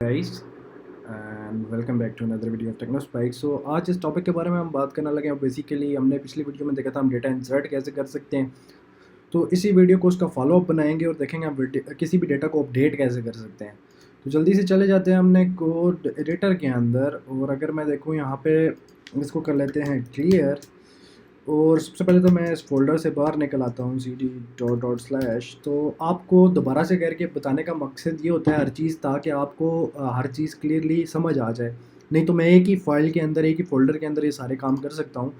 Guys and welcome back to another video of Techno Spike. So आज इस topic के बारे में हम बात करने लगे हैं। बेसिकली हमने पिछली वीडियो में देखा था हम डेटा इंसर्ट कैसे कर सकते हैं, तो इसी वीडियो को उसका फॉलोअप बनाएंगे और देखेंगे हम किसी भी डेटा को अपडेट कैसे कर सकते हैं। तो जल्दी से चले जाते हैं हमने कोड एडिटर के अंदर, और अगर मैं देखूँ यहाँ पे इसको कर लेते हैं क्लियर। और सबसे पहले तो मैं इस फोल्डर से बाहर निकल आता हूँ cd:/। तो आपको दोबारा से करके बताने का मकसद ये होता है हर चीज़, ताकि आपको हर चीज़ क्लियरली समझ आ जाए। नहीं तो मैं एक ही फाइल के अंदर, एक ही फोल्डर के अंदर ये सारे काम कर सकता हूँ,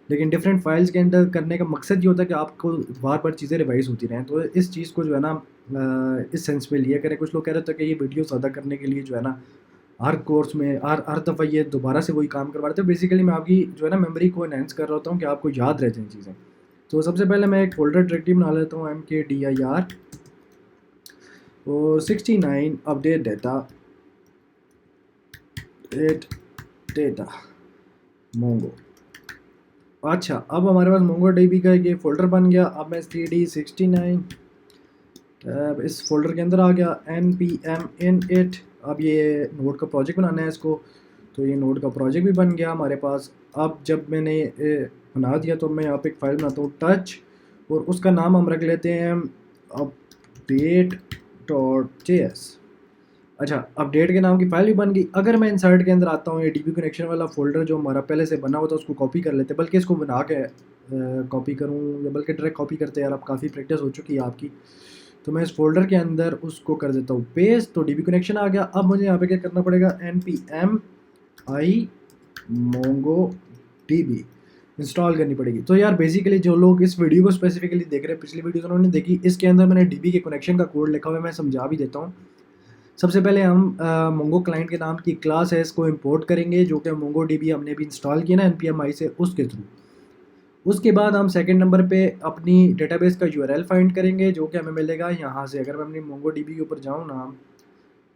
लेकिन डिफरेंट फाइल्स के अंदर करने का मकसद ये होता है कि आपको बार बार चीज़ें रिवाइज होती रहें। तो इस चीज़ को जो है ना इस सेंस में लिया करें। कुछ लोग कह रहे थे कि ये वीडियो ज़्यादा करने के लिए जो है ना हर कोर्स में हर दफ़ा ये दोबारा से वही काम करवा रहे थे। बेसिकली मैं आपकी जो है ना मेमोरी को एनहेंस कर रहा होता हूँ कि आपको याद रह जाए चीज़ें। तो सबसे पहले मैं एक फोल्डर डायरेक्टरी बना लेता हूँ mkdir और 69 अपडेट डेटा मोंगो। अच्छा, अब हमारे पास मोंगो डीबी का ये फोल्डर बन गया। अब मैं cd69 अब इस फोल्डर के अंदर आ गया npm init। अब ये नोड का प्रोजेक्ट बनाना है इसको, तो ये नोड का प्रोजेक्ट भी बन गया हमारे पास। अब जब मैंने बना दिया तो मैं यहाँ पे एक फ़ाइल बनाता हूँ टच, और उसका नाम हम रख लेते हैं update.js। अच्छा, अपडेट के नाम की फ़ाइल भी बन गई। अगर मैं इंसर्ट के अंदर आता हूँ, ये डीबी कनेक्शन वाला फोल्डर जो हमारा पहले से बना हुआ था उसको कॉपी कर लेते, बल्कि इसको बना के कॉपी करूँ या बल्कि डायरेक्ट कॉपी करते यार, अब काफ़ी प्रैक्टिस हो चुकी है आपकी। तो मैं इस फोल्डर के अंदर उसको कर देता हूँ पेस्ट, तो डीबी कनेक्शन आ गया। अब मुझे यहाँ पे क्या करना पड़ेगा, npm i Mongo dB install करनी पड़ेगी। तो यार बेसिकली जो लोग इस वीडियो को स्पेसिफिकली देख रहे हैं, पिछली वीडियो उन्होंने देखी, इसके अंदर मैंने डीबी के कनेक्शन का कोड लिखा हुआ है, मैं समझा भी देता हूँ। सबसे पहले हम मोंगो क्लाइंट के नाम की क्लास है इसको इंपोर्ट करेंगे, जो कि मोंगो डीबी हमने भी इंस्टॉल किया ना npm i से, उसके थ्रू। उसके बाद हम सेकंड नंबर पे अपनी डेटाबेस का यूआरएल फाइंड करेंगे, जो कि हमें मिलेगा यहाँ से। अगर मैं अपनी मोंगो डीबी के ऊपर जाऊँ ना,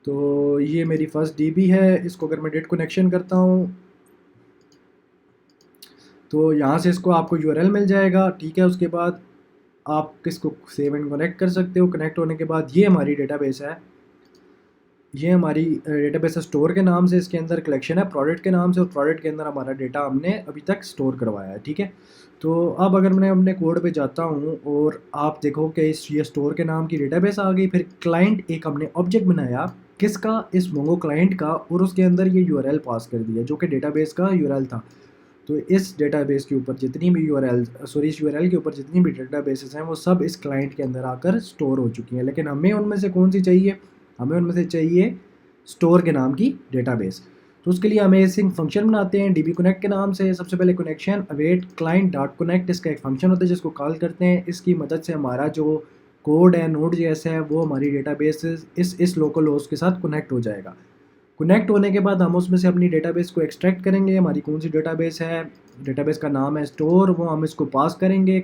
तो ये मेरी फर्स्ट डीबी है। इसको अगर मैं डेट कनेक्शन करता हूँ तो यहाँ से इसको आपको यूआरएल मिल जाएगा, ठीक है। उसके बाद आप इसको सेव एंड कनेक्ट कर सकते हो। कनेक्ट होने के बाद ये हमारी डेटाबेस है, ये हमारी डेटाबेस स्टोर के नाम से, इसके अंदर कलेक्शन है प्रोडक्ट के नाम से, और प्रोडक्ट के अंदर हमारा डेटा हमने अभी तक स्टोर करवाया है, ठीक है। तो अब अगर मैं अपने कोड पे जाता हूँ और आप देखो कि इस ये स्टोर के नाम की डेटाबेस आ गई। फिर क्लाइंट एक हमने ऑब्जेक्ट बनाया, किसका, इस मोंगो क्लाइंट का, और उसके अंदर ये यूआरएल पास कर दिया जो कि डेटाबेस का यूआरएल था। तो इस डेटाबेस के ऊपर जितनी भी इस यूआरएल के ऊपर जितनी भी डेटाबेसेस हैं वो सब इस क्लाइंट के अंदर आकर स्टोर हो चुकी हैं। लेकिन हमें उनमें से कौन सी चाहिए, हमें उनमें से चाहिए स्टोर के नाम की डेटाबेस। तो उसके लिए हम एक फंक्शन बनाते हैं डीबी कनेक्ट के नाम से। सबसे पहले connection await client dot connect, इसका एक फंक्शन होता है जिसको कॉल करते हैं। इसकी मदद से हमारा जो कोड है नोड जेएस है वो हमारी डेटाबेस इस लोकल होस्ट के साथ कनेक्ट हो जाएगा। कनेक्ट होने के बाद हम उसमें से अपनी डेटाबेस को एक्सट्रैक्ट करेंगे। हमारी कौन सी डेटाबेस है, डेटाबेस का नाम है स्टोर, वो हम इसको पास करेंगे।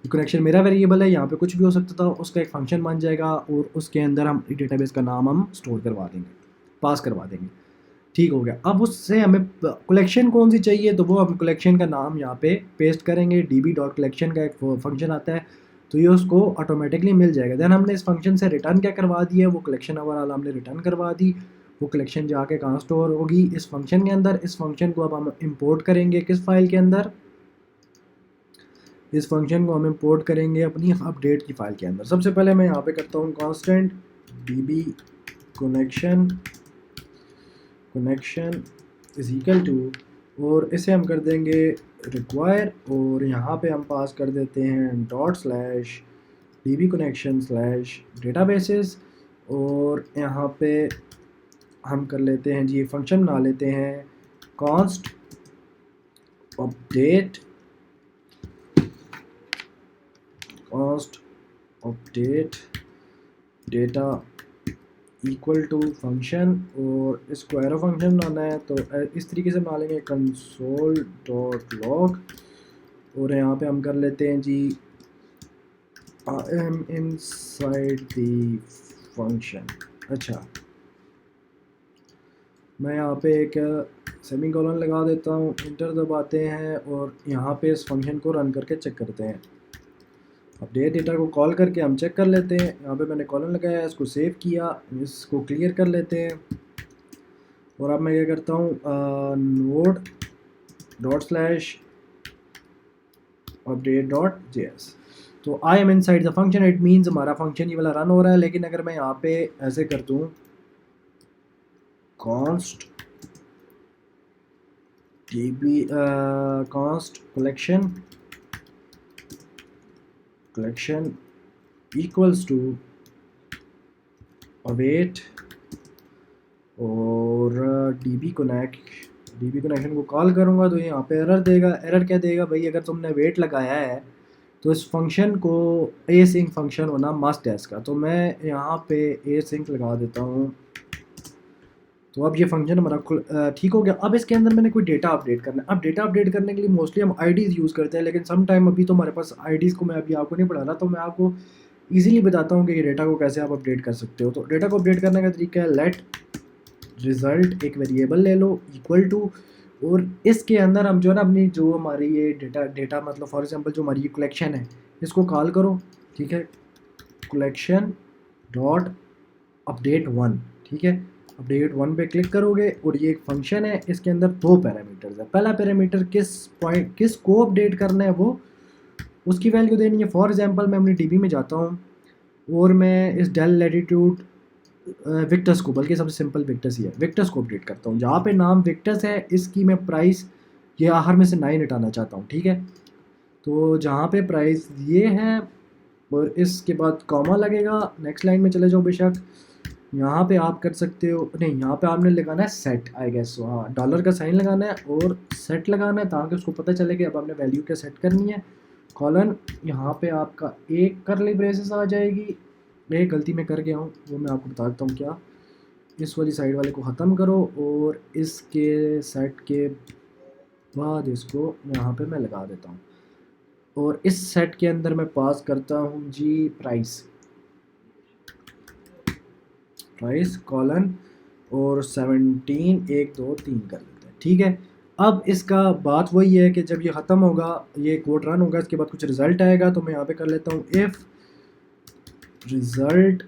कनेक्शन मेरा वेरिएबल है, यहाँ पे कुछ भी हो सकता था, उसका एक फंक्शन बन जाएगा और उसके अंदर हम डेटाबेस का नाम हम स्टोर करवा देंगे, पास करवा देंगे। ठीक हो गया। अब उससे हमें कलेक्शन कौन सी चाहिए, तो वो हम कलेक्शन का नाम यहाँ पे पेस्ट करेंगे। db.collection का एक फंक्शन आता है, तो ये उसको ऑटोमेटिकली मिल जाएगा। देन हमने इस फंक्शन से रिटर्न क्या करवा दिया, वो कलेक्शन ओवरऑल हमने रिटर्न करवा दी। वो कलेक्शन जाके कहाँ स्टोर होगी, इस फंक्शन के अंदर। इस फंक्शन को अब हम इंपोर्ट करेंगे किस फाइल के अंदर, इस फंक्शन को हम इंपोर्ट करेंगे अपनी अपडेट की फाइल के अंदर। सबसे पहले मैं यहाँ पे करता हूँ constant db connection is equal to, और इसे हम कर देंगे रिक्वायर, और यहाँ पे हम पास कर देते हैं ./db connection/databases। और यहाँ पे हम कर लेते हैं जी, ये फंक्शन बना लेते हैं const update data equal to function, और इसको एरो फंक्शन बनाना है तो इस तरीके से बना लेंगे console.log। और यहाँ पे हम कर लेते हैं जी I am inside the function. अच्छा, मैं यहाँ पे एक सेमी कॉलन लगा देता हूँ, इंटर दबाते हैं और यहाँ पे इस फंक्शन को रन करके चेक करते हैं। अपडेट डेटा को कॉल करके हम चेक कर लेते हैं। यहाँ पे मैंने कॉलन लगाया, इसको सेव किया, इसको क्लियर कर लेते हैं। और अब मैं क्या करता हूँ, node dot slash update dot JS. तो I am inside the function, it means हमारा फंक्शन ये वाला रन हो रहा है। लेकिन अगर मैं यहाँ पे ऐसे कर दूँ const db const collection equals to await और db कनेक्शन को कॉल करूँगा तो ये यहाँ पे एरर देगा। एरर क्या देगा भाई, अगर तुमने वेट लगाया है तो इस फंक्शन को async फंक्शन होना मस्ट है इसका। तो मैं यहाँ पे async लगा देता हूँ। तो अब ये फंक्शन हमारा ठीक हो गया। अब इसके अंदर मैंने कोई डेटा अपडेट करना है। अब डेटा अपडेट करने के लिए मोस्टली हम आईडीज़ यूज़ करते हैं, लेकिन सम टाइम अभी तो हमारे पास आईडीज़ को मैं अभी आपको नहीं पढ़ा रहा, तो मैं आपको ईजिली बताता हूँ कि ये डेटा को कैसे आप अपडेट कर सकते हो। तो डेटा को अपडेट करने का तरीका है, लेट रिज़ल्ट एक वेरिएबल ले लो इक्वल टू, और इसके अंदर हम जो है ना अपनी जो हमारी ये डेटा मतलब फॉर एग्जांपल जो हमारी ये कलेक्शन है इसको कॉल करो, ठीक है, कलेक्शन डॉट अपडेट 1, ठीक है। अपडेट 1 पे क्लिक करोगे और ये एक फंक्शन है, इसके अंदर दो पैरामीटर्स है। पहला पैरामीटर किस को अपडेट करना है, वो उसकी वैल्यू देनी है। फॉर एग्जांपल मैं अपनी डीबी में जाता हूँ और मैं इस डेल लैटिट्यूड विक्टर्स को, बल्कि सबसे सिंपल विक्टर्स ही है, विक्टर्स को अपडेट करता हूँ। जहाँ पे नाम विक्टर्स है इसकी मैं प्राइस ये आखिर में से 9 हटाना चाहता हूँ, ठीक है। तो जहाँ पे प्राइस ये है और इसके बाद कॉमा लगेगा, नेक्स्ट लाइन में चले जाओ बेशक। यहाँ पे आप कर सकते हो, नहीं यहाँ पे आपने लगाना है सेट, आई गेस सो, हाँ डॉलर का साइन लगाना है और सेट लगाना है ताकि उसको पता चले कि अब आपने वैल्यू क्या सेट करनी है। कॉलन यहाँ पे आपका एक करली ब्रेसेस आ जाएगी। एक गलती मैं कर गया हूँ वो मैं आपको बताता हूँ क्या। इस वाली साइड वाले को ख़त्म करो और इसके सेट के बाद इसको यहाँ पे मैं लगा देता हूँ और इस सेट के अंदर मैं पास करता हूँ जी प्राइस कॉलन और 17 1 2 3 कर देते हैं, ठीक है। अब इसका बात वही है कि जब ये ख़त्म होगा, ये कोड रन होगा, इसके बाद कुछ रिज़ल्ट आएगा। तो मैं यहाँ पे कर लेता हूँ इफ़ रिज़ल्ट,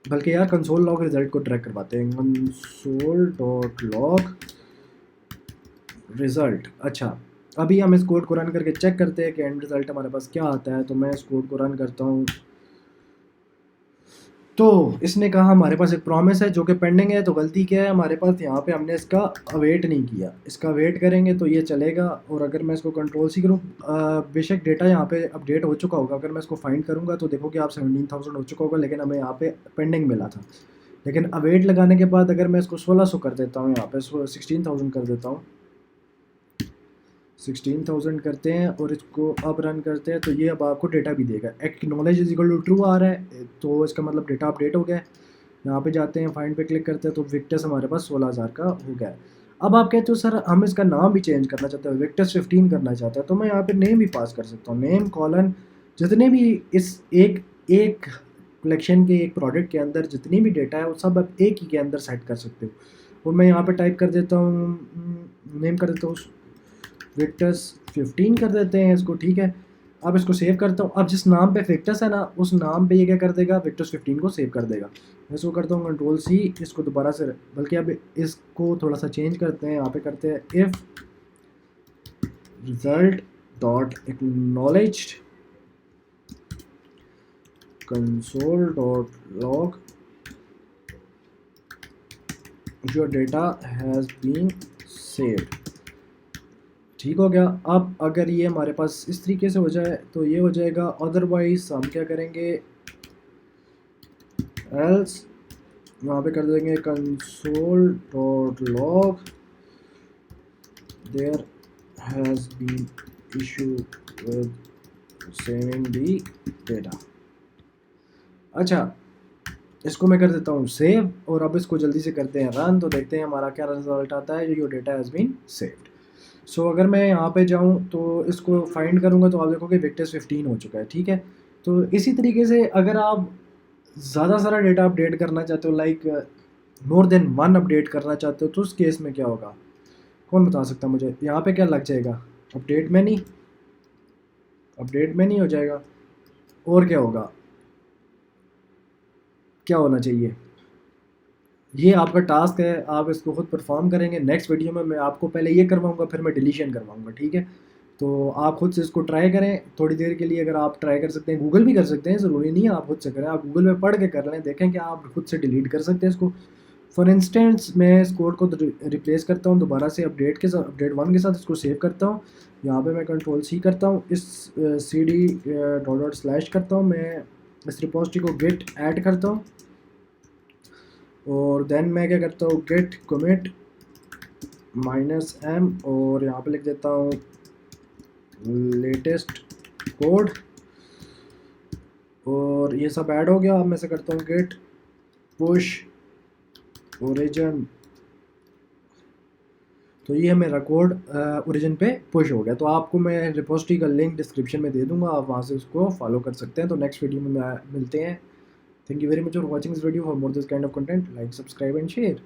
बल्कि यार कंसोल लॉग रिज़ल्ट को ट्रैक करवाते हैं, कंसोल डॉट लॉग रिज़ल्ट। अच्छा, अभी हम इस कोड को रन करके चेक करते हैं कि एंड रिज़ल्ट हमारे पास क्या आता है। तो मैं इस कोड को रन करता हूँ। तो इसने कहा हमारे पास एक प्रॉमिस है जो कि पेंडिंग है। तो गलती क्या है हमारे पास, यहाँ पे हमने इसका अवेट नहीं किया। इसका वेट करेंगे तो ये चलेगा। और अगर मैं इसको कंट्रोल सी करूँ, बेशक डेटा यहाँ पे अपडेट हो चुका होगा। अगर मैं इसको फाइंड करूँगा तो देखो कि आप 17,000 हो चुका होगा, लेकिन हमें यहाँ पे पेंडिंग मिला था। लेकिन अवेट लगाने के बाद अगर मैं इसको 1600 कर देता हूँ, यहाँ पे 16,000 कर देता हूँ, 16,000 करते हैं और इसको अब रन करते हैं तो ये अब आपको डेटा भी देगा। Acknowledge is equal to true आ रहा है, तो इसका मतलब डेटा अपडेट हो गया है। यहाँ पे जाते हैं, फाइंड पे क्लिक करते हैं तो विक्टर्स हमारे पास 16,000 का हो गया है। अब आप कहते हो सर हम इसका नाम भी चेंज करना चाहते हैं, विक्टर्स 15 करना चाहते हैं, तो मैं यहाँ पे नेम भी पास कर सकता हूँ। नेम कॉलन जितने भी इस एक कलेक्शन के एक प्रोडक्ट के अंदर जितनी भी डेटा है वो सब आप एक ही के अंदर सेट कर सकते हो। और मैं यहाँ पे टाइप कर देता हूँ, नेम कर देता हूँ विक्टर्स 15 कर देते हैं इसको, ठीक है। अब इसको सेव करता हूँ। अब जिस नाम पे विक्टर्स है ना, उस नाम पे ये क्या कर देगा, विक्टर्स 15 को सेव कर देगा। मैं इसको करता हूँ कंट्रोल सी, इसको दोबारा से, बल्कि अब इसको थोड़ा सा चेंज करते हैं। यहाँ पे करते हैं if result dot acknowledged console dot log your data has been saved, ठीक हो गया। अब अगर ये हमारे पास इस तरीके से हो जाए तो ये हो जाएगा। अदरवाइज हम क्या करेंगे, एल्स यहाँ पे कर देंगे console dot log there has been issue with saving the data. अच्छा, इसको मैं कर देता हूँ सेव और अब इसको जल्दी से करते हैं रन, तो देखते हैं हमारा क्या रिजल्ट आता है। Your data has been saved. So अगर मैं यहाँ पे जाऊँ तो इसको फाइंड करूँगा तो आप देखोगे विक्टर्स 15 हो चुका है, ठीक है। तो इसी तरीके से अगर आप ज़्यादा सारा डेटा अपडेट करना चाहते हो, लाइक मोर देन 1 अपडेट करना चाहते हो, तो उस केस में क्या होगा, कौन बता सकता है मुझे। यहाँ पे क्या लग जाएगा, अपडेट में नहीं हो जाएगा। और क्या होगा, क्या होना चाहिए, ये आपका टास्क है, आप इसको खुद परफॉर्म करेंगे। नेक्स्ट वीडियो में मैं आपको पहले ये करवाऊंगा, फिर मैं डिलीशन करवाऊंगा, ठीक है। तो आप खुद से इसको ट्राई करें थोड़ी देर के लिए, अगर आप ट्राई कर सकते हैं, गूगल भी कर सकते हैं, ज़रूरी नहीं है आप खुद से करें, आप गूगल में पढ़ के कर लें, देखें कि आप खुद से डिलीट कर सकते हैं इसको। फॉर इंस्टेंस मैं इस कोड को रिप्लेस करता हूँ दोबारा से अपडेट के साथ, अपडेट 1 के साथ इसको सेव करता हूँ। यहाँ पे मैं कंट्रोल सी करता हूँ, इस C D dot dot slash करता हूँ, मैं इस रिपोजिटरी को गेट ऐड करता हूँ, और देन मैं क्या करता हूँ, गेट कमिट -m, और यहाँ पे लिख देता हूँ लेटेस्ट कोड, और ये सब ऐड हो गया। अब मैं से करता हूँ गेट पुश ओरिजिन, तो ये मेरा कोड ओरिजिन पे पुश हो गया। तो आपको मैं रिपोजिटरी का लिंक डिस्क्रिप्शन में दे दूंगा, आप वहाँ से उसको फॉलो कर सकते हैं। तो नेक्स्ट वीडियो में मिलते हैं। Thank you very much for watching this video. For more this kind of content, like, subscribe and share.